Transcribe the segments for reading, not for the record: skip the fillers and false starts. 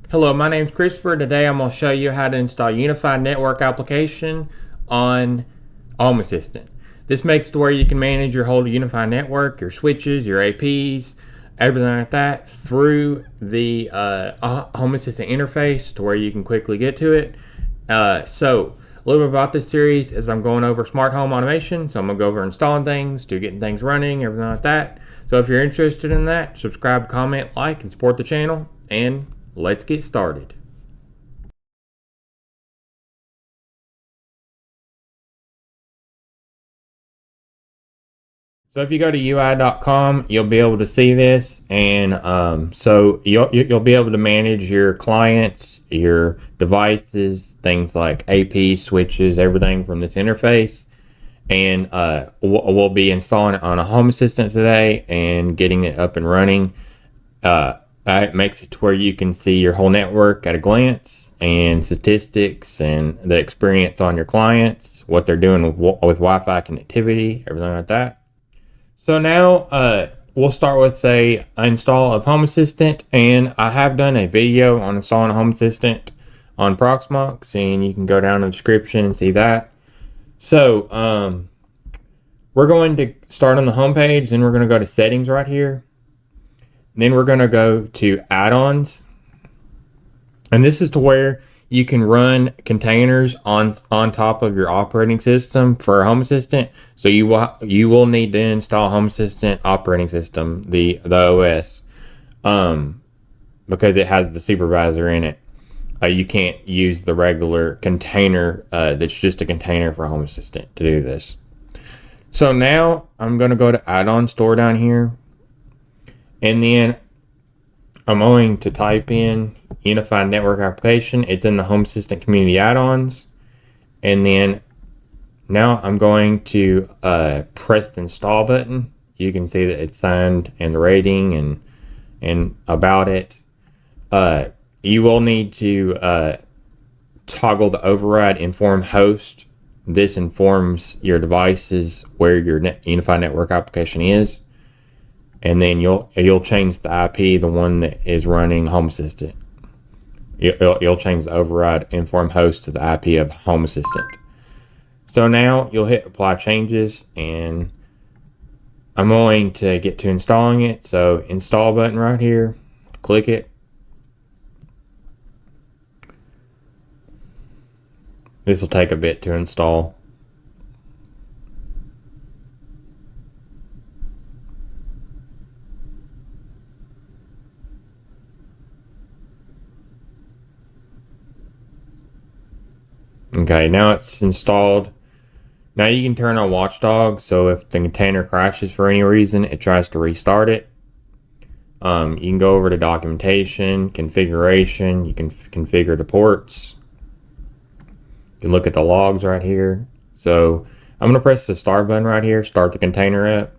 Hello, my name is Christopher. Today I'm going to show you how to install Unifi Network Application on Home Assistant. This makes it to where you can manage your whole Unifi network, your switches, your APs, everything like that through the Home Assistant interface to where you can quickly get to it. So a little bit about this series is I'm going over smart home automation. So I'm going to go over installing things, to getting things running, everything like that. So if you're interested in that, subscribe, comment, like, and support the channel, and let's get started. So if you go to UI.com, you'll be able to see this, and so you'll be able to manage your clients, your devices, things like AP, switches, everything from this interface. And we'll be installing it on a Home Assistant today and getting it up and running. It makes it to where you can see your whole network at a glance, and statistics and the experience on your clients, what they're doing with Wi-Fi connectivity, everything like that. So now we'll start with a install of Home Assistant, and I have done a video on installing a Home Assistant on Proxmox, and you can go down in the description and see that. So we're going to start on the home page, then we're going to go to settings right here. Then we're going to go to add-ons, and this is to where you can run containers on top of your operating system for Home Assistant. So you will need to install Home Assistant operating system, the OS, because it has the supervisor in it. You can't use the regular container that's just a container for Home Assistant to do this. So now I'm going to go to add-on store down here, and then I'm going to type in Unifi Network Application. It's in the Home Assistant Community Add-ons. And then now I'm going to press the install button. You can see that it's signed and the rating and about it. You will need to toggle the override inform host. This informs your devices where your Unifi Network Application is. And then you'll change the IP, the one that is running Home Assistant. You'll change the override inform host to the IP of Home Assistant. So now you'll hit apply changes, and I'm going to get to installing it. So install button right here, click it. This will take a bit to install. Okay, now it's installed. Now you can turn on Watchdog, so if the container crashes for any reason, it tries to restart it. You can go over to documentation, configuration, you can configure the ports. You can look at the logs right here. So I'm going to press the start button right here, start the container up.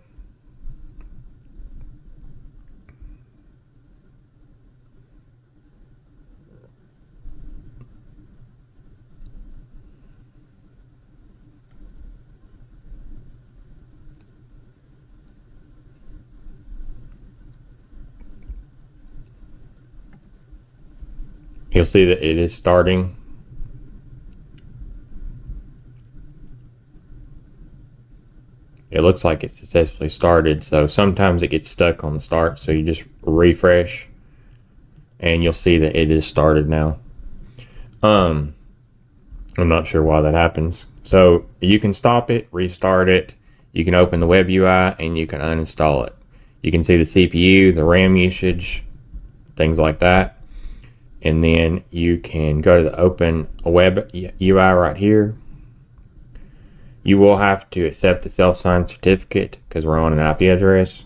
You'll see that it is starting. It looks like it successfully started, so sometimes it gets stuck on the start, so you just refresh and you'll see that it is started now. I'm not sure why that happens. So you can stop it, restart it, you can open the web UI, and you can uninstall it. You can see the CPU, the RAM usage, things like that. And then you can go to the open web UI right here. You will have to accept the self-signed certificate because we're on an IP address.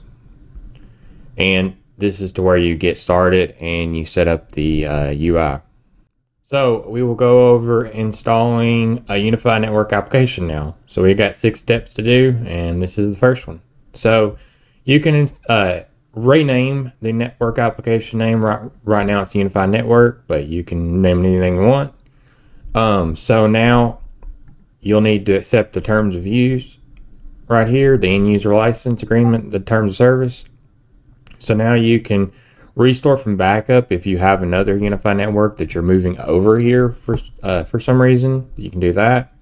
And this is to where you get started and you set up the UI. So we will go over installing a Unifi Network Application now. So we got 6 steps to do, and this is the first one. So you can rename the network application name. Right now it's Unifi Network, but you can name it anything you want. So now you'll need to accept the terms of use right here, the end user license agreement, the terms of service. So now you can restore from backup if you have another Unifi network that you're moving over here for some reason. You can do that.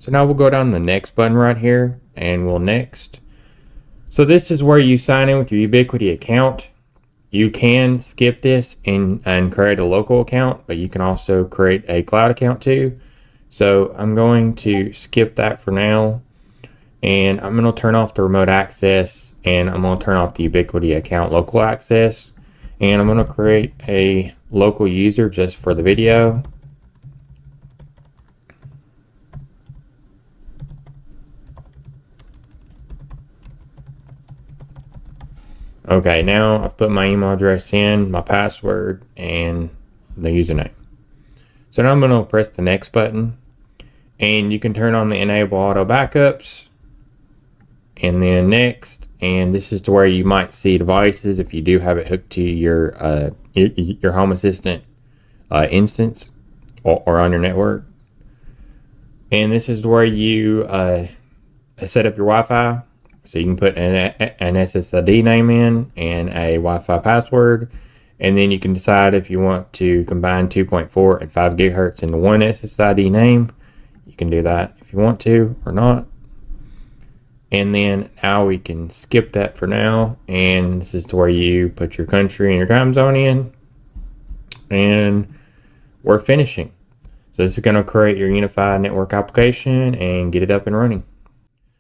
So now we'll go down the next button right here and we'll next. So this is where you sign in with your Ubiquiti account. You can skip this and create a local account, but you can also create a cloud account too. So I'm going to skip that for now, and I'm going to turn off the remote access, and I'm going to turn off the Ubiquiti account local access, and I'm going to create a local user just for the video. Okay, now I've put my email address in, my password, and the username. So now I'm going to press the next button, and you can turn on the enable auto backups, and then next, and this is to where you might see devices if you do have it hooked to your Home Assistant instance or on your network. And this is where you set up your Wi-Fi. So you can put an SSID name in and a Wi-Fi password, and then you can decide if you want to combine 2.4 and 5 gigahertz into one SSID name. You can do that if you want to or not. And then now we can skip that for now, and this is to where you put your country and your time zone in, and we're finishing. So this is going to create your Unifi Network application and get it up and running.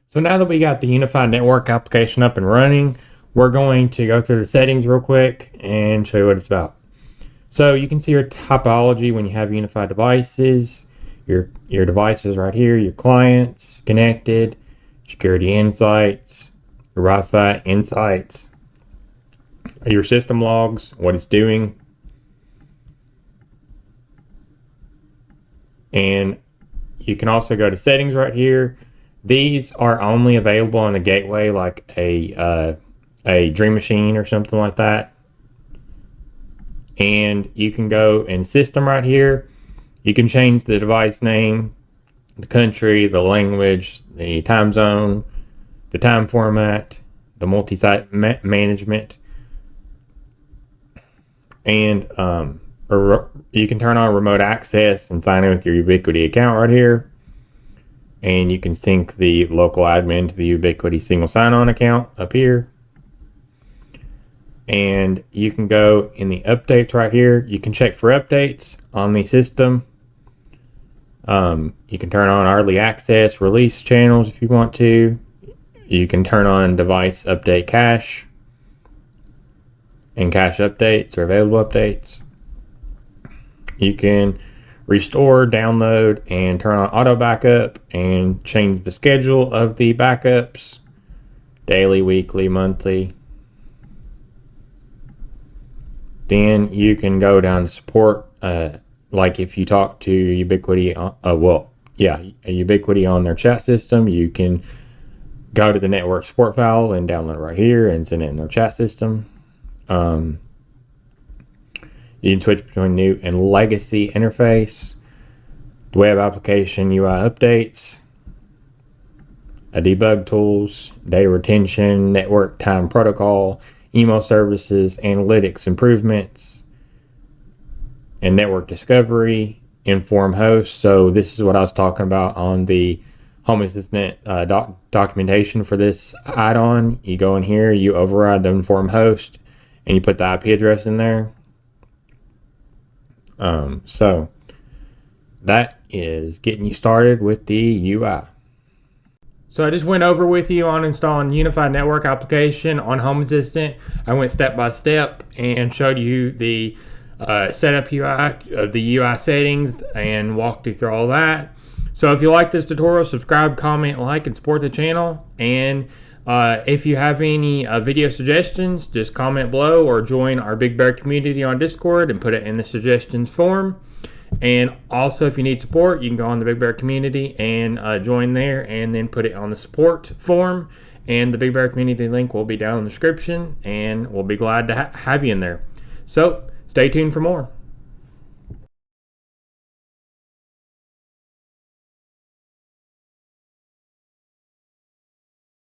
So now that we got the Unifi Network application up and running, we're going to go through the settings real quick and show you what it's about. So you can see your topology when you have Unifi devices, your devices right here, your clients connected, security insights, your Wi-Fi insights, your system logs, what it's doing, and you can also go to settings right here. These are only available on the gateway, like a Dream Machine or something like that. And you can go in system right here. You can change the device name, the country, the language, the time zone, the time format, the multi-site management, and you can turn on remote access and sign in with your Ubiquiti account right here. And you can sync the local admin to the Ubiquiti single sign-on account up here. And you can go in the updates right here. You can check for updates on the system. You can turn on early access release channels if you want to. You can turn on device update cache. And cache updates or available updates. You can restore, download, and turn on auto backup and change the schedule of the backups, daily, weekly, monthly. Then you can go down to support, like if you talk to Ubiquiti, Ubiquiti on their chat system, you can go to the network support file and download it right here and send it in their chat system. You can switch between new and legacy interface, the web application UI updates, debug tools, data retention, network time protocol, email services, analytics improvements, and network discovery, inform host. So this is what I was talking about on the Home Assistant documentation for this add-on. You go in here, you override the inform host, and you put the IP address in there. So that is getting you started with the UI. So I just went over with you on installing Unifi Network application on Home Assistant. I went step by step and showed you the setup UI of the UI settings and walked you through all that. So if you like this tutorial, subscribe, comment, like, and support the channel. And if you have any video suggestions, just comment below or join our Big Bear community on Discord and put it in the suggestions form. And also, if you need support, you can go on the Big Bear community and join there and then put it on the support form. And the Big Bear community link will be down in the description, and we'll be glad to have you in there. So stay tuned for more.